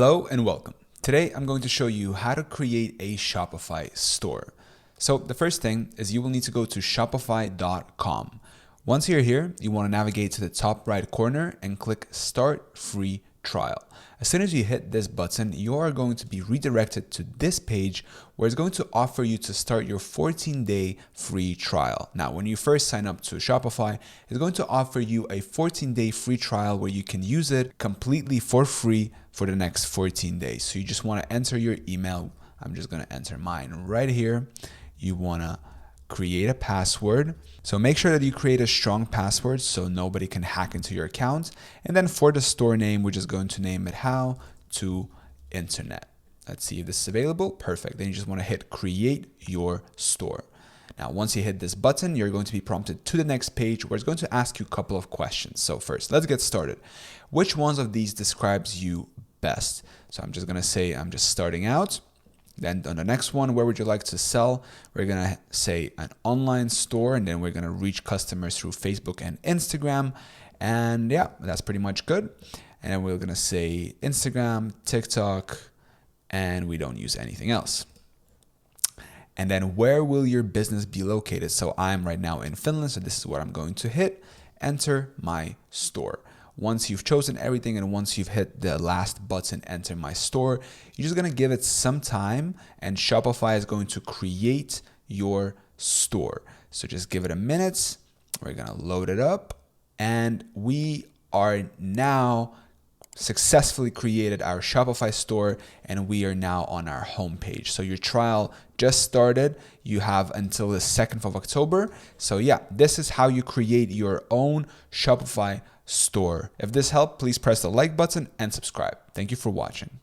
Hello and welcome. Today I'm going to show you how to create a Shopify store. So the first thing is you will need to go to shopify.com. Once you're here, you want to navigate to the top right corner and click Start Free Trial. As soon as you hit this button, you are going to be redirected to this page where it's going to offer you to start your 14-day free trial. Now, when you first sign up to Shopify, it's going to offer you a 14-day free trial where you can use it completely for free for the next 14 days. So you just want to enter your email. I'm just going to enter mine right here. You want to create a password. So make sure that you create a strong password so nobody can hack into your account. And then for the store name, we're just going to name it How to Internet. Let's see if this is available. Perfect. Then you just want to hit create your store. Now, once you hit this button, you're going to be prompted to the next page where it's going to ask you a couple of questions. So first, let's get started. Which ones of these describes you best? So I'm just going to say I'm just starting out. Then on the next one, where would you like to sell? We're going to say an online store, and then we're going to reach customers through Facebook and Instagram. And yeah, that's pretty much good. And then we're going to say Instagram, TikTok, and we don't use anything else. And then where will your business be located? So I'm right now in Finland, so this is what I'm going to hit. Enter my store. Once you've chosen everything and once you've hit the last button, enter my store, you're just going to give it some time and Shopify is going to create your store. So just give it a minute. We're going to load it up and we are now successfully created our Shopify store and we are now on our homepage. So your trial just started. You have until the 2nd of October. So yeah, this is how you create your own Shopify store. If this helped, please press the like button and subscribe. Thank you for watching.